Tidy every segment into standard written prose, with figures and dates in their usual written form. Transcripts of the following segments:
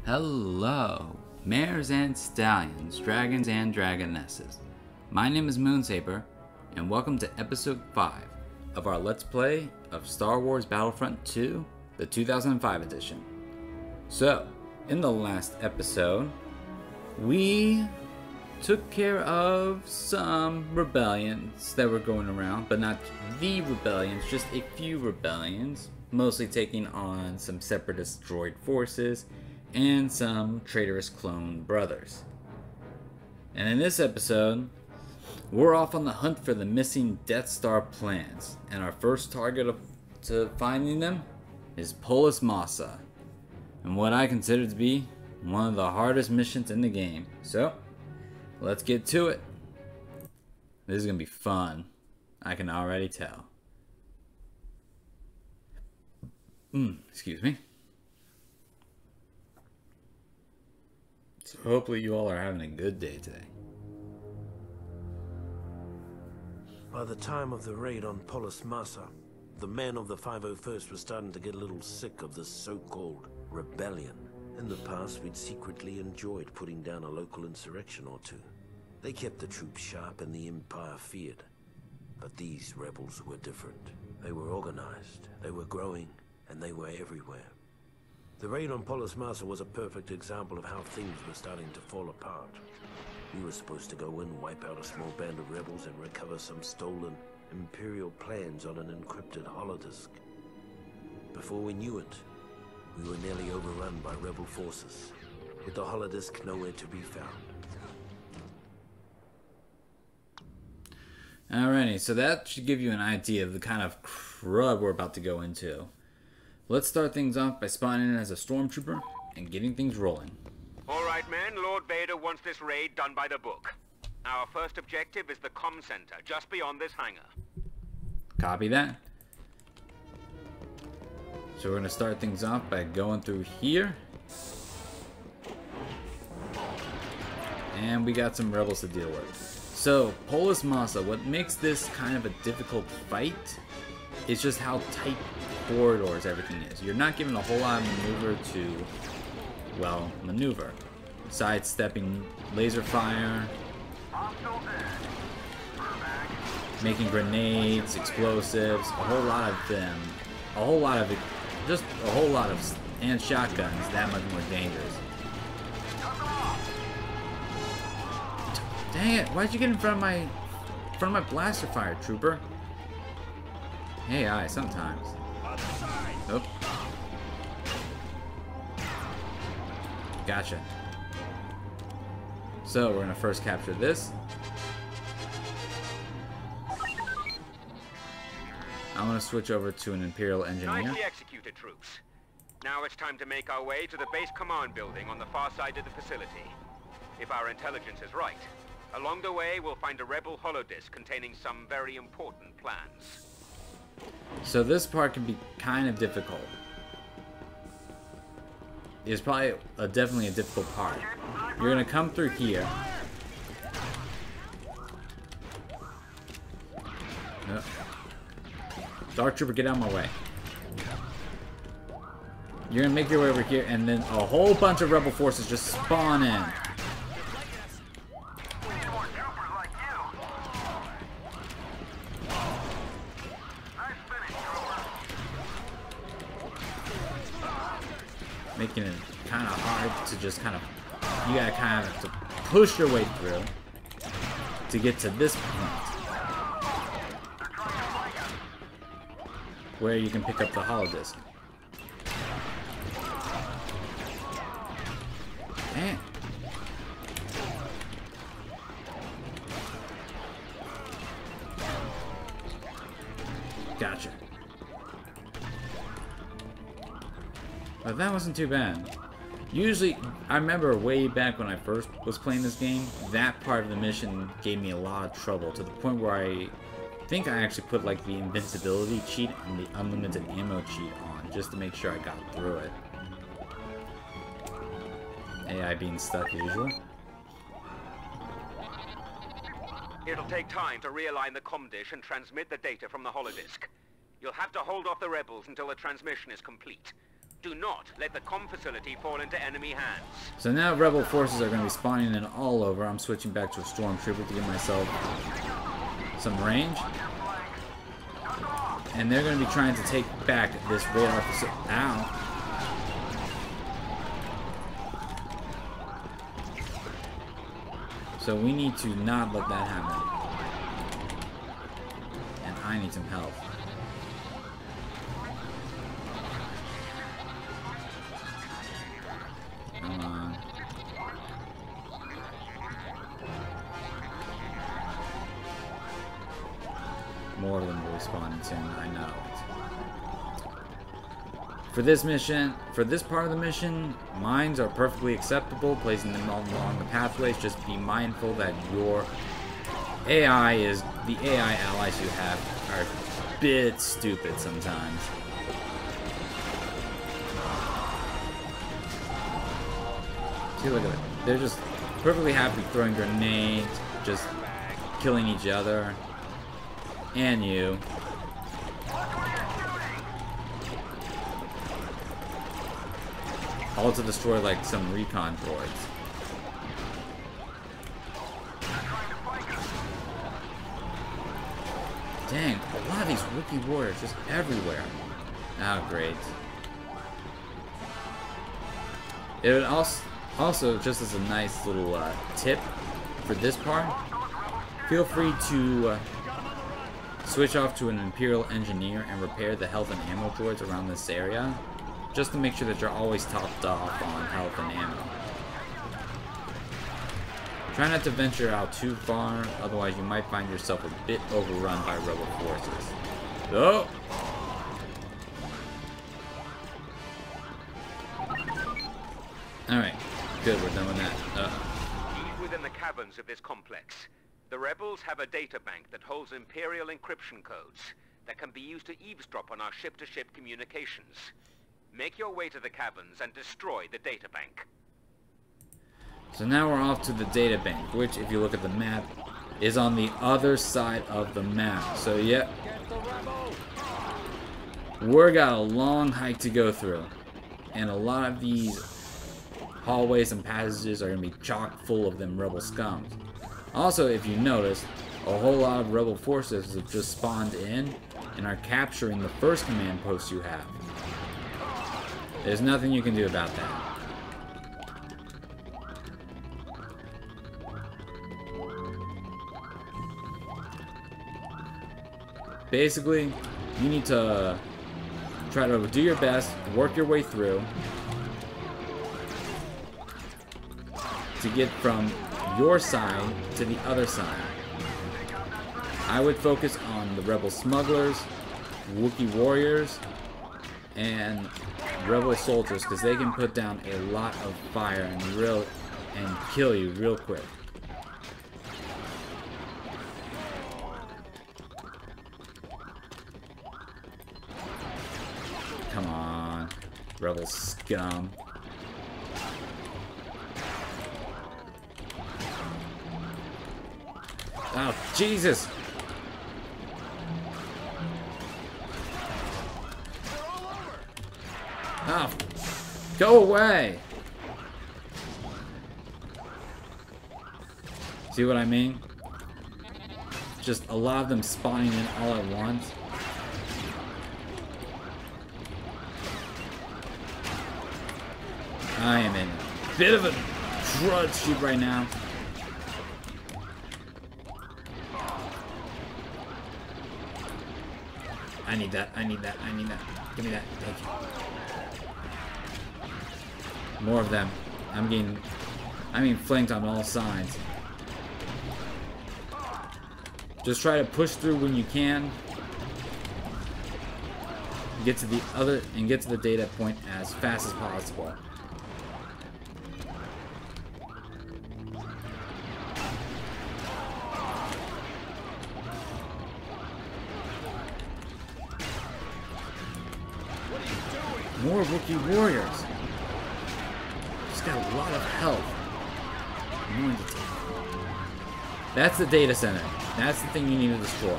Hello, mares and stallions, dragons and dragonesses. My name is Moonsaber, and welcome to episode 5 of our Let's Play of Star Wars Battlefront 2, the 2005 edition. So, in the last episode, we took care of some rebellions that were going around, but not the rebellions, just a few rebellions, mostly taking on some separatist droid forces and some traitorous clone brothers. And in this episode, we're off on the hunt for the missing Death Star plans, and our first target to finding them is Polis Massa, and what I consider to be one of the hardest missions in the game. So, let's get to it. This is gonna be fun. I can already tell. Excuse me. So hopefully you all are having a good day today. By the time of the raid on Polis Massa, the men of the 501st were starting to get a little sick of this so-called rebellion. In the past, we'd secretly enjoyed putting down a local insurrection or two. They kept the troops sharp and the Empire feared. But these rebels were different. They were organized, they were growing, and they were everywhere. The raid on Polis Massa was a perfect example of how things were starting to fall apart. We were supposed to go in, wipe out a small band of rebels, and recover some stolen Imperial plans on an encrypted holodisk. Before we knew it, we were nearly overrun by rebel forces, with the holodisk nowhere to be found. Alrighty, so that should give you an idea of the kind of crud we're about to go into. Let's start things off by spawning in as a stormtrooper and getting things rolling. Alright men, Lord Vader wants this raid done by the book. Our first objective is the comm center, just beyond this hangar. Copy that. So we're going to start things off by going through here. And we got some rebels to deal with. So, Polis Massa, what makes this kind of a difficult fight is just how tight corridors everything is. You're not given a whole lot of maneuver to, well, maneuver. Sidestepping laser fire, making grenades, explosives, a whole lot of them, and shotguns, that much more dangerous. Dang it, why'd you get in front of my blaster fire, trooper? AI, sometimes. Oop. Gotcha. So, we're gonna first capture this. I'm gonna switch over to an Imperial engineer. Nicely executed, troops. Now it's time to make our way to the base command building on the far side of the facility. If our intelligence is right, along the way we'll find a rebel holodisk containing some very important plans. So this part can be kind of difficult. It's probably definitely a difficult part. You're gonna come through here. Oh. Dark Trooper, get out of my way. You're gonna make your way over here, and then a whole bunch of rebel forces just spawn in. Making it kind of hard to just kind of, you gotta kind of have to push your way through to get to this point where you can pick up the holodisk. Man. Gotcha. But that wasn't too bad. Usually, I remember way back when I first was playing this game, that part of the mission gave me a lot of trouble, to the point where I think I actually put like the invincibility cheat and the unlimited ammo cheat on, just to make sure I got through it. AI being stuck as usual. It'll take time to realign the comm dish and transmit the data from the holodisk. You'll have to hold off the rebels until the transmission is complete. Do not let the comm facility fall into enemy hands. So now rebel forces are going to be spawning in all over. I'm switching back to a stormtrooper to give myself some range. And they're going to be trying to take back this radar facility. Ow. So we need to not let that happen. And I need some help. Come on. More of them will respawn soon, I know it. For this mission, for this part of the mission, mines are perfectly acceptable, placing them all along the pathways. Just be mindful that your AI is, the AI allies you have are a bit stupid sometimes. See, look at it. They're just perfectly happy throwing grenades, just killing each other. And you. All to destroy like some recon droids. Dang, a lot of these Wookiee warriors just everywhere. Oh, great. It would also, just as a nice little tip for this part, feel free to switch off to an Imperial Engineer and repair the health and ammo droids around this area, just to make sure that you're always topped off on health and ammo. Try not to venture out too far, otherwise you might find yourself a bit overrun by rebel forces. Oh! Alright, good, we're done with that. Deep within the caverns of this complex, the rebels have a data bank that holds Imperial encryption codes that can be used to eavesdrop on our ship-to-ship communications. Make your way to the caverns and destroy the data bank. So now we're off to the data bank, which, if you look at the map, is on the other side of the map. So, yeah, we've got a long hike to go through. And a lot of these hallways and passages are going to be chock full of them rebel scums. Also, if you notice, a whole lot of rebel forces have just spawned in and are capturing the first command post you have. There's nothing you can do about that. Basically, you need to try to do your best, work your way through to get from your side to the other side. I would focus on the rebel smugglers, Wookiee warriors, and rebel soldiers, because they can put down a lot of fire and kill you real quick. Come on, rebel scum. Oh, Jesus! Oh, go away! See what I mean? Just a lot of them spawning in all at once. I am in a bit of a drudge shoot right now. I need that, I need that, I need that. Give me that, thank you. More of them. I'm being flanked on all sides. Just try to push through when you can. Get to the data point as fast as possible. More Wookiee warriors. Just got a lot of health. That's the data center. That's the thing you need to destroy.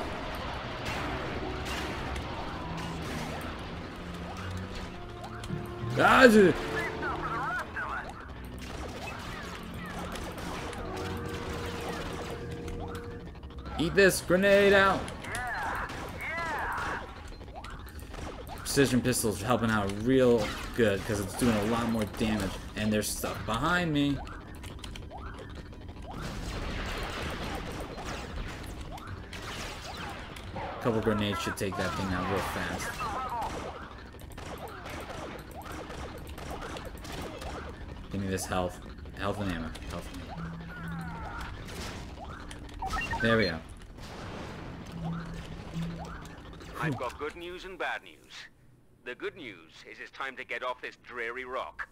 Ah, dude. Eat this grenade out. Precision pistols helping out real good because it's doing a lot more damage. And there's stuff behind me. A couple grenades should take that thing out real fast. Give me this health. Health and ammo. Health and ammo. There we go. I've got good news and bad news. The good news is it's time to get off this dreary rock.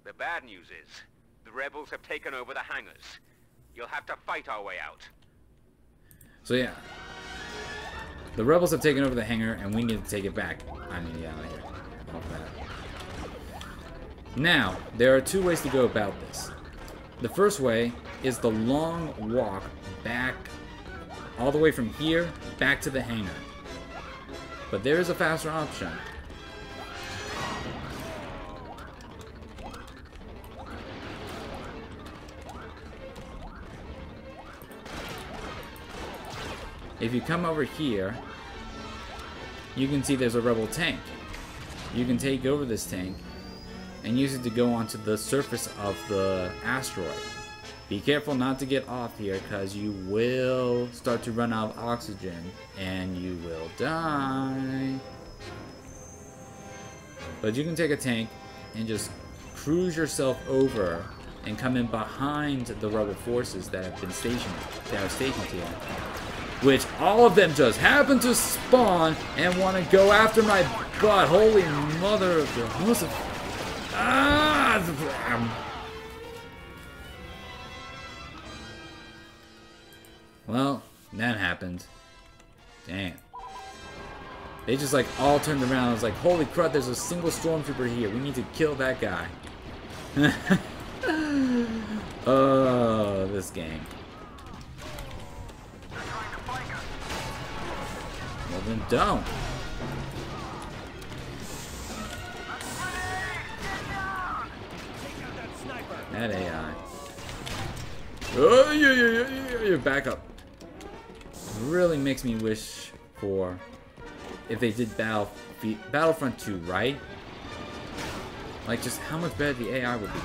The bad news is the rebels have taken over the hangars. You'll have to fight our way out. So yeah. The rebels have taken over the hangar and we need to take it back. I need to get out of here. Off that. Now, there are two ways to go about this. The first way is the long walk back all the way from here back to the hangar. But there is a faster option. If you come over here, you can see there's a rebel tank. You can take over this tank and use it to go onto the surface of the asteroid. Be careful not to get off here because you will start to run out of oxygen and you will die. But you can take a tank and just cruise yourself over and come in behind the rebel forces that have been stationed, here. Which all of them just happen to spawn and want to go after my butt. Holy mother of the host of... Ah! Well, that happened. Damn. They just like all turned around. I was like, holy crap, there's a single stormtrooper here. We need to kill that guy. Oh, this game. Well then don't. That AI. Oh, yeah, back up. Really makes me wish for if they did Battlefront 2 right. Like, just how much better the AI would be.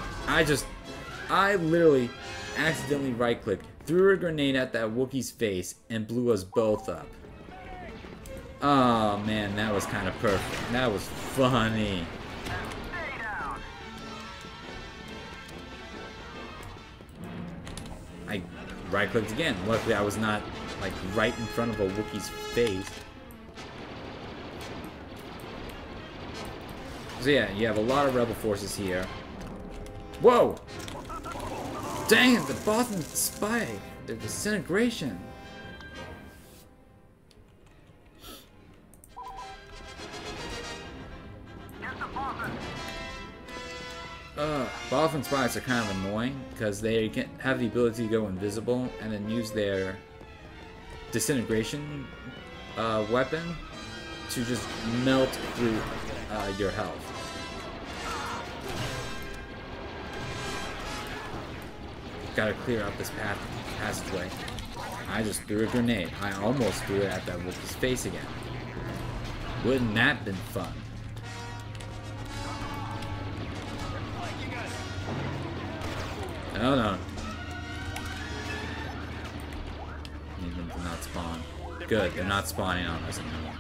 I literally accidentally right-clicked, threw a grenade at that Wookiee's face, and blew us both up. Oh, man, that was kind of perfect. That was funny. I right-clicked again. Luckily, I was not, like, right in front of a Wookiee's face. So yeah, you have a lot of rebel forces here. Whoa! Dang it, the Boston spy! The disintegration! Bothan spies are kind of annoying because they can have the ability to go invisible and then use their disintegration weapon to just melt through your health. Gotta clear out this passageway. I just threw a grenade. I almost threw it at that Wookiee's face again. Wouldn't that have been fun? Oh no. Need them to not spawn. Good, they're not spawning on us anymore.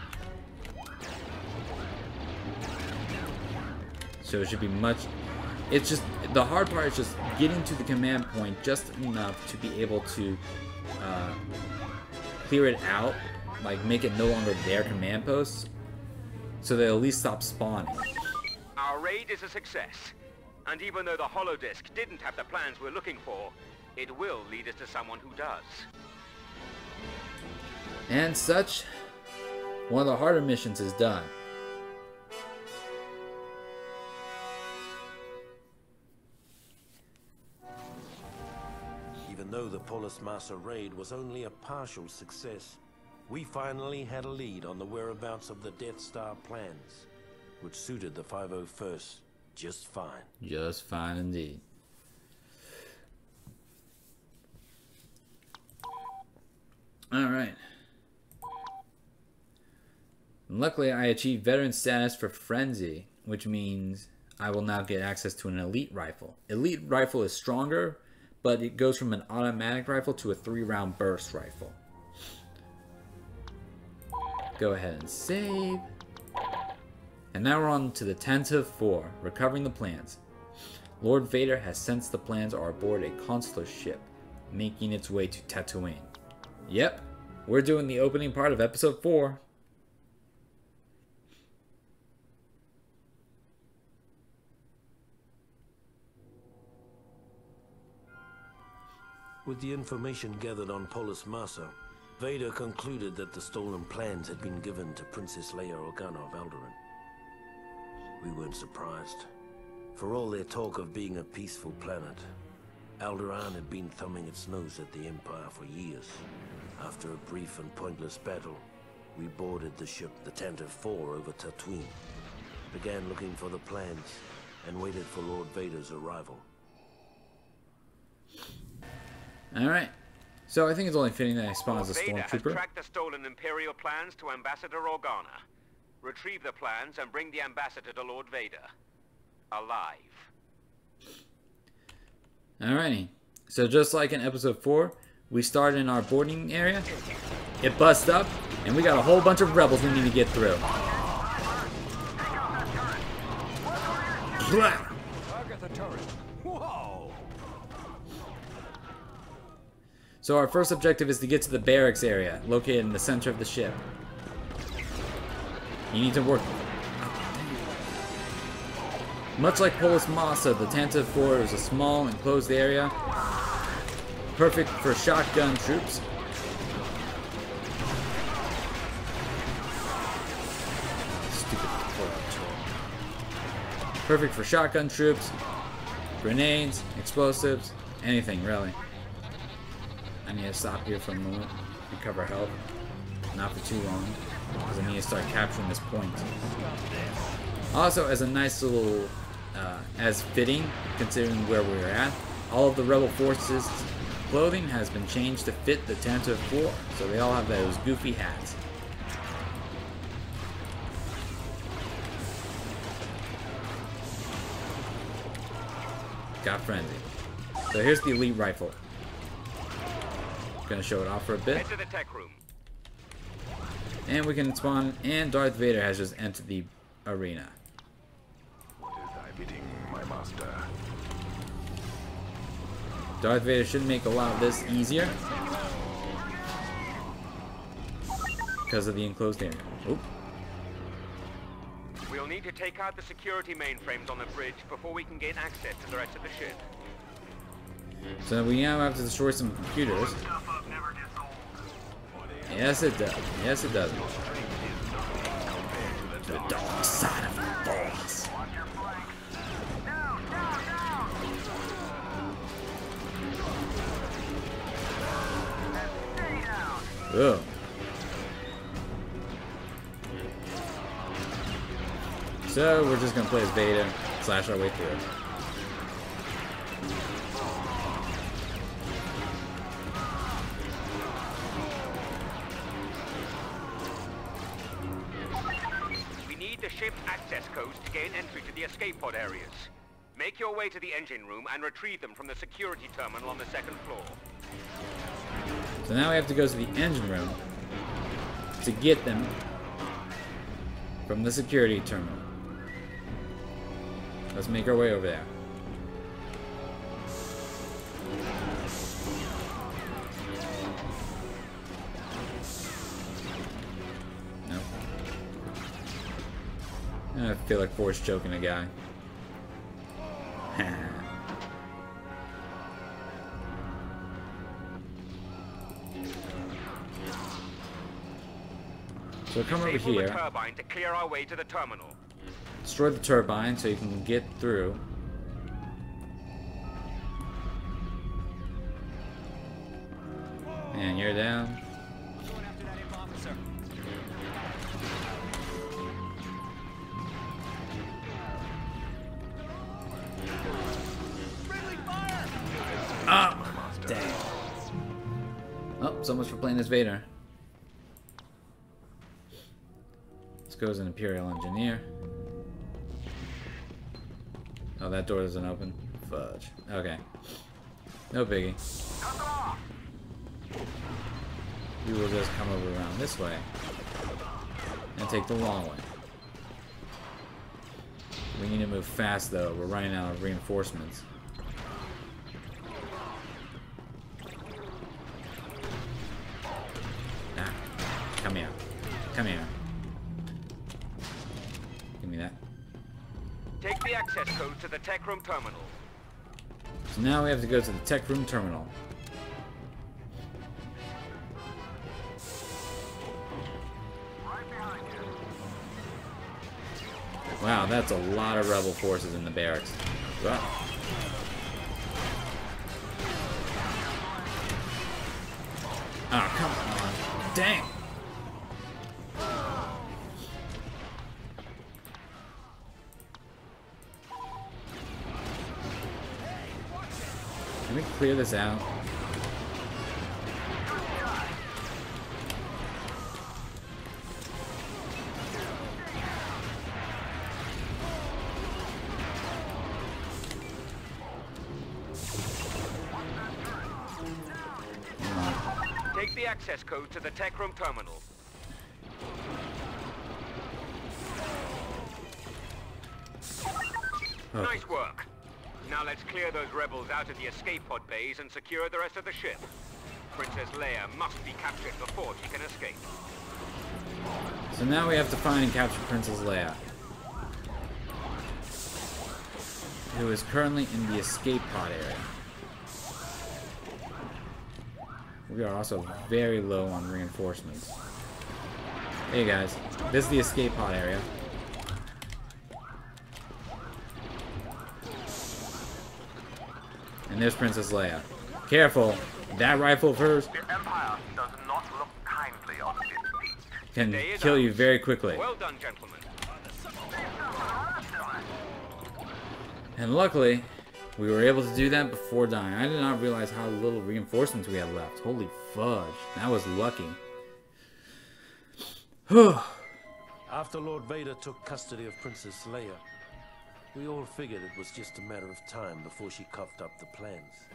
So it should be much... It's just... The hard part is just getting to the command point just enough to be able to clear it out. Like, make it no longer their command posts. So they at least stop spawning. Our raid is a success. And even though the holodisc didn't have the plans we're looking for, it will lead us to someone who does. And such, one of the harder missions is done. Even though the Polis Massa raid was only a partial success, we finally had a lead on the whereabouts of the Death Star plans, which suited the 501st just fine. Just fine indeed. Alright. Luckily, I achieved veteran status for Frenzy, which means I will now get access to an elite rifle. Elite rifle is stronger, but it goes from an automatic rifle to a 3-round burst rifle. Go ahead and save. And now we're on to the Tentative 4, recovering the plans. Lord Vader has sensed the plans are aboard a consular ship, making its way to Tatooine. Yep, we're doing the opening part of episode 4. With the information gathered on Polis Massa, Vader concluded that the stolen plans had been given to Princess Leia Organa of Alderaan. We weren't surprised. For all their talk of being a peaceful planet, Alderaan had been thumbing its nose at the Empire for years. After a brief and pointless battle, we boarded the ship, the Tentative 4, over Tatooine, began looking for the plans, and waited for Lord Vader's arrival. Alright, so I think it's only fitting that I spawn as a Vader has stormtrooper. tracked the stolen Imperial plans to Ambassador Organa. Retrieve the plans and bring the ambassador to Lord Vader. Alive. Alrighty, so just like in episode 4, we start in our boarding area, it busts up, and we got a whole bunch of rebels we need to get through. Target the turret. Whoa! So our first objective is to get to the barracks area, located in the center of the ship. You need to work. Much like Polis Massa, the Tentative 4 is a small, enclosed area, perfect for shotgun troops. Perfect for shotgun troops, grenades, explosives, anything really. I need to stop here for a moment, recover health. Not for too long, because I need to start capturing this point. Also, as a nice little, as fitting, considering where we were at, all of the Rebel Forces' clothing has been changed to fit the Tentative 4, so they all have those goofy hats. Got Frenzy. So here's the elite rifle. Gonna show it off for a bit. Head to the tech room. And we can spawn, and Darth Vader has just entered the arena. What is thy bidding, my master? Darth Vader should make a lot of this easier because of the enclosed area. Oop. We'll need to take out the security mainframes on the bridge before we can gain access to the rest of the ship. So we now have to destroy some computers. Yes, it does. Yes, it does. The dark side of the Force. Ugh. So we're just gonna play as Vader, slash our way through it. We need the ship's access codes to gain entry to the escape pod areas. Make your way to the engine room and retrieve them from the security terminal on the second floor. So now we have to go to the engine room to get them from the security terminal. Let's make our way over there. Nope. I feel like Force choking a guy. So come over Disable the here. turbine to clear our way to the terminal. Destroy the turbine so you can get through. And you're down. so much for playing as Vader. Let's go as an Imperial Engineer. Oh, that door doesn't open. Fudge. Okay. No biggie. We will just come over around this way and take the long way. We need to move fast though. We're running out of reinforcements. Ah, come here. Come here. Give me that. Take the access code to the tech room terminal. So now we have to go to the tech room terminal. Wow, that's a lot of rebel forces in the barracks. Wow. Oh, come on. Dang! Can we clear this out? Take the access code to the tech room terminal. Okay. Nice work. Now let's clear those rebels out of the escape pod bays and secure the rest of the ship. Princess Leia must be captured before she can escape. So now we have to find and capture Princess Leia, who is currently in the escape pod area. We are also very low on reinforcements. Hey guys, this is the escape pod area. And there's Princess Leia. Careful, that rifle of hers The Empire does not look kindly on defeat. can kill you very quickly. Well done, gentlemen. And luckily, we were able to do that before dying. I did not realize how little reinforcements we had left. Holy fudge. That was lucky. After Lord Vader took custody of Princess Leia, we all figured it was just a matter of time before she coughed up the plans.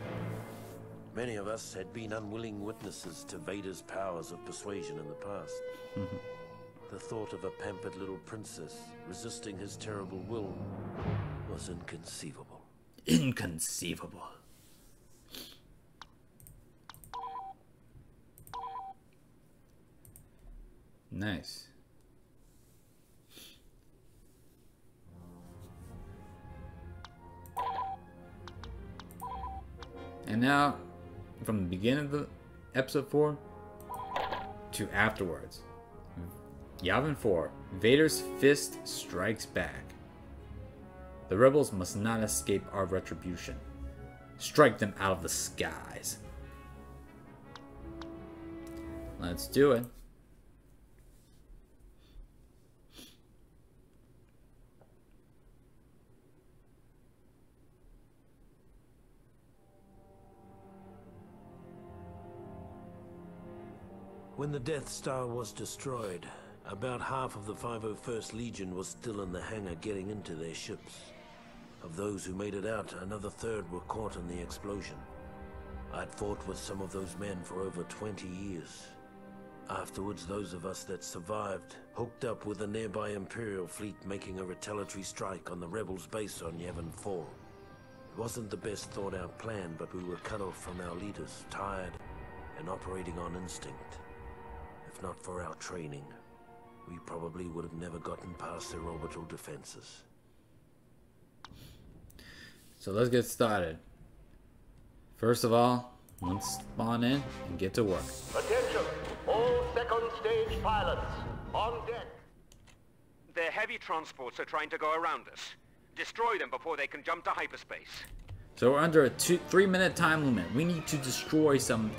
Many of us had been unwilling witnesses to Vader's powers of persuasion in the past. The thought of a pampered little princess resisting his terrible will was inconceivable. Inconceivable. Nice. And now, from the beginning of the episode 4 to afterwards, Yavin 4, Vader's fist strikes back. The rebels must not escape our retribution. Strike them out of the skies. Let's do it. When the Death Star was destroyed, about half of the 501st Legion was still in the hangar getting into their ships. Of those who made it out, another third were caught in the explosion. I'd fought with some of those men for over 20 years. Afterwards, those of us that survived hooked up with a nearby Imperial fleet making a retaliatory strike on the rebels' base on Yavin 4. It wasn't the best thought-out plan, but we were cut off from our leaders, tired, and operating on instinct. If not for our training, we probably would have never gotten past their orbital defenses. So let's get started. First of all, let's spawn in and get to work. Attention, all second stage pilots, on deck. Their heavy transports are trying to go around us. Destroy them before they can jump to hyperspace. So we're under a 3-minute time limit. We need to destroy some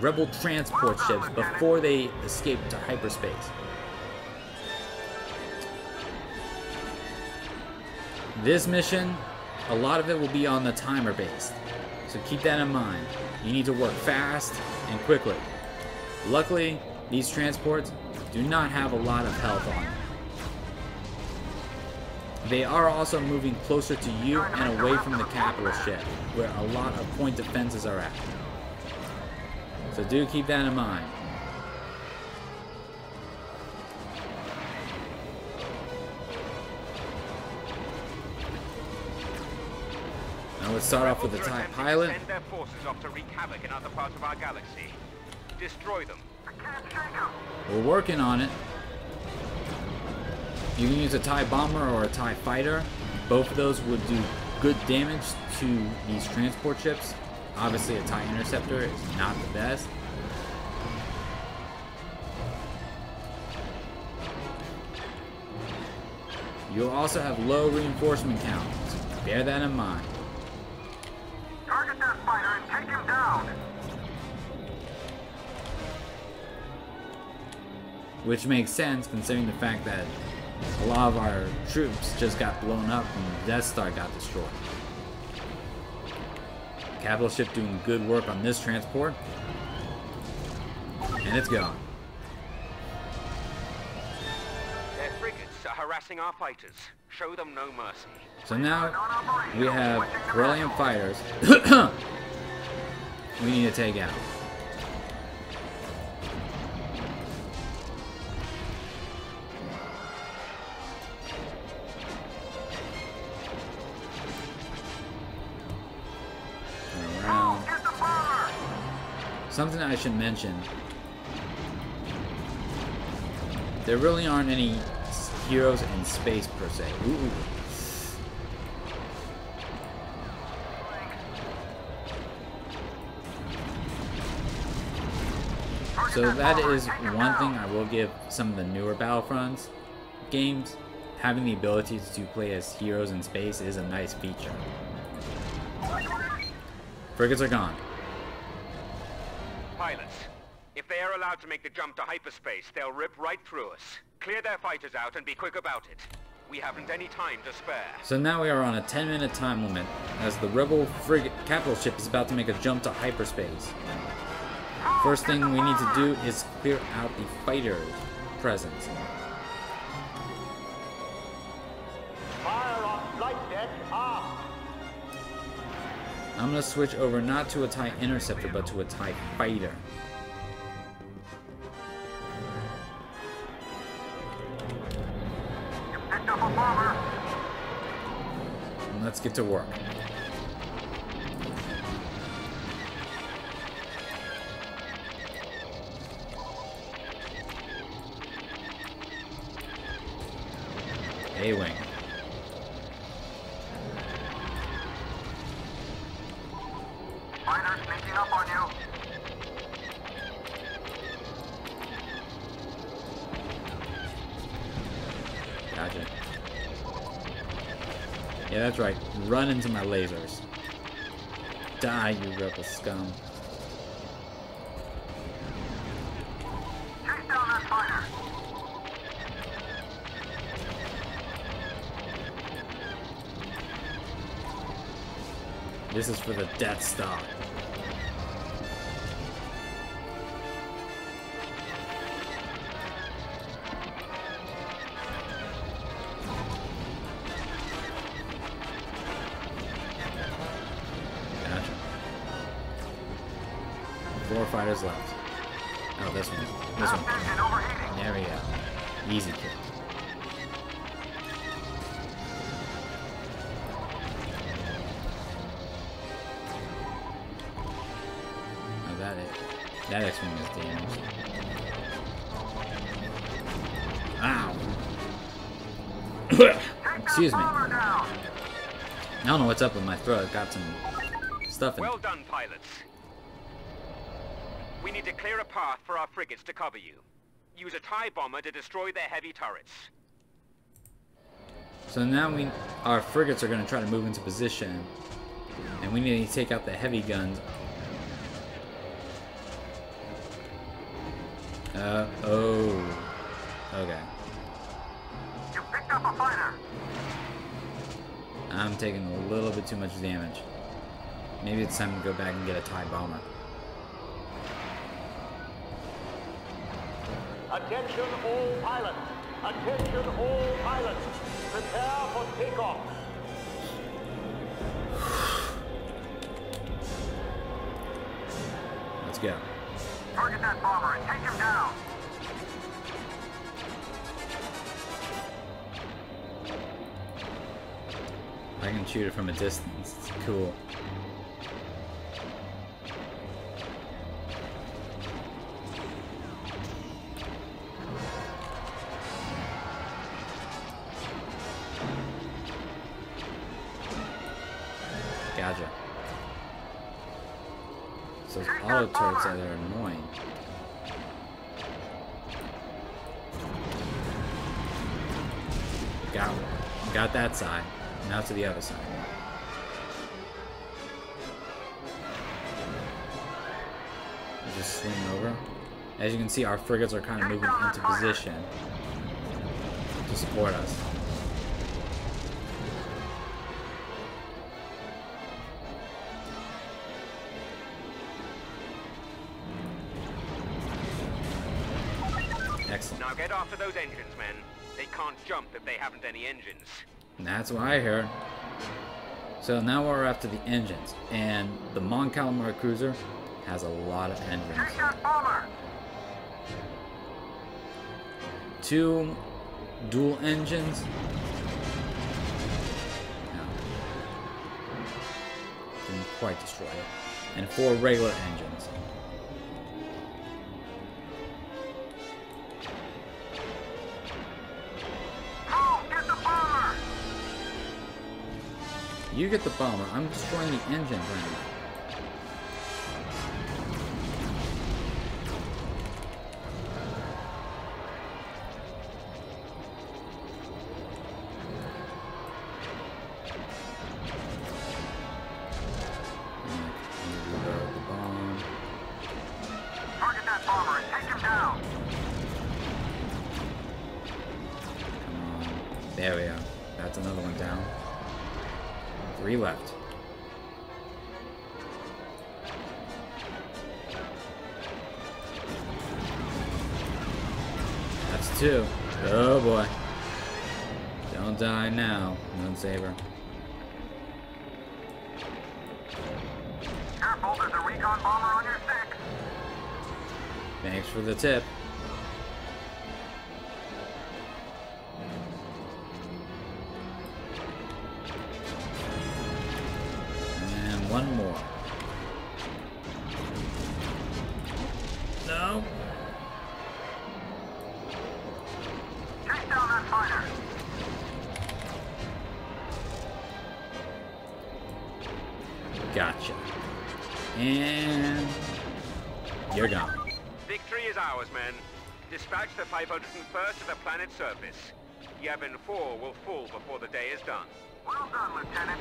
rebel transport ships before they escape to hyperspace. This mission, a lot of it will be on the timer based. So keep that in mind. You need to work fast and quickly. Luckily, these transports do not have a lot of health on them. They are also moving closer to you and away from the capital ship, where a lot of point defenses are at. So do keep that in mind. Now let's start off with the TIE pilot. Send their forces off to wreak havoc in other parts of our galaxy. Destroy them. We're working on it. You can use a TIE bomber or a TIE fighter. Both of those would do good damage to these transport ships. Obviously, a TIE interceptor is not the best. You'll also have low reinforcement counts. Bear that in mind. Target that fighter and take him down. Which makes sense considering the fact that a lot of our troops just got blown up when the Death Star got destroyed. Capital ship doing good work on this transport. And it's gone. Their frigates are harassing our fighters. Show them no mercy. So now we have Brilliant fighters we need to take out. Around. Something I should mention. There really aren't any heroes in space per se. Ooh. So that is one thing I will give some of the newer Battlefront games. Having the ability to play as heroes in space is a nice feature. Frigates are gone. Pilots, if they are allowed to make the jump to hyperspace, they'll rip right through us. Clear their fighters out and be quick about it. We haven't any time to spare. So now we are on a 10-minute time limit as the Rebel frigate capital ship is about to make a jump to hyperspace. First thing we need to do is clear out the fighter's presence. Fire on flight deck off. I'm going to switch over not to a TIE interceptor but to a TIE fighter. You picked up a bomber. And let's get to work. A-wing. Fighter sneaking up on you. Gotcha. Yeah, that's right. Run into my lasers. Die, you rebel scum. Chase down that fighter. This is for the Death Star. Gotcha. 4 fighters left. Oh, this one. This one. Engine overheating. There we go. Easy kill. That X-Wing is damaged. Ow! Excuse me. I don't know what's up with my throat. I've got some stuff in it. Well done, pilots. We need to clear a path for our frigates to cover you. Use a TIE bomber to destroy their heavy turrets. So now our frigates are going to try to move into position. And we need to take out the heavy guns. Oh. Okay. You picked up a fighter. I'm taking a little bit too much damage. Maybe it's time to go back and get a TIE bomber. Attention all pilots. Attention all pilots. Prepare for takeoff. Let's go. Target that bomber and take him down. I can shoot it from a distance. It's cool. Gotcha. So those auto turrets that are annoying. Got that side. Now to the other side. Just swing over. As you can see, our frigates are kind of moving into position to support us. Excellent. Now get after those engines, men. They can't jump if they haven't any engines. And that's what I heard. So now we're after the engines, and the Mon Calamari cruiser has a lot of engines. Take that bomber. 2 dual engines. No. Didn't quite destroy it. And 4 regular engines. You get the bomber. I'm destroying the engine right now. Reload the bomb. Target that bomber and take him down. Come on. There we go. That's another one down. 3 left. That's 2. Oh boy. Don't die now, Moonsaber. Careful, there's a recon bomber on your 6. Thanks for the tip. One more. No. Chase down that fighter. Gotcha. And you're gone. Victory is ours, men. Dispatch the 501st to the planet's surface. Yavin 4 will fall before the day is done. Well done, Lieutenant.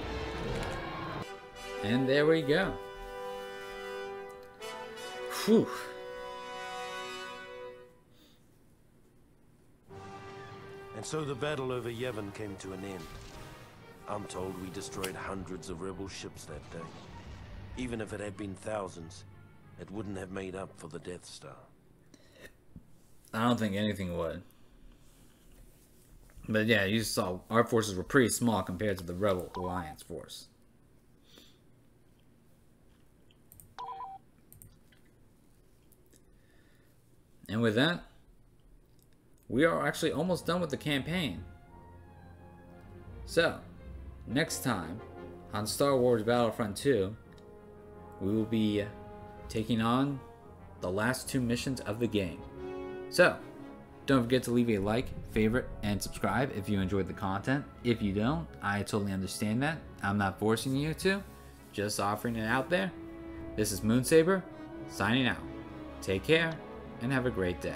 And there we go. Whew. And so the battle over Yevon came to an end. I'm told we destroyed hundreds of rebel ships that day. Even if it had been thousands, it wouldn't have made up for the Death Star. I don't think anything would. But yeah, you saw our forces were pretty small compared to the Rebel Alliance force. And with that, we are actually almost done with the campaign. So, next time on Star Wars Battlefront 2, we will be taking on the last 2 missions of the game. So, don't forget to leave a like, favorite, and subscribe if you enjoyed the content. If you don't, I totally understand that. I'm not forcing you to, just offering it out there. This is Moonsaber, signing out. Take care, and have a great day.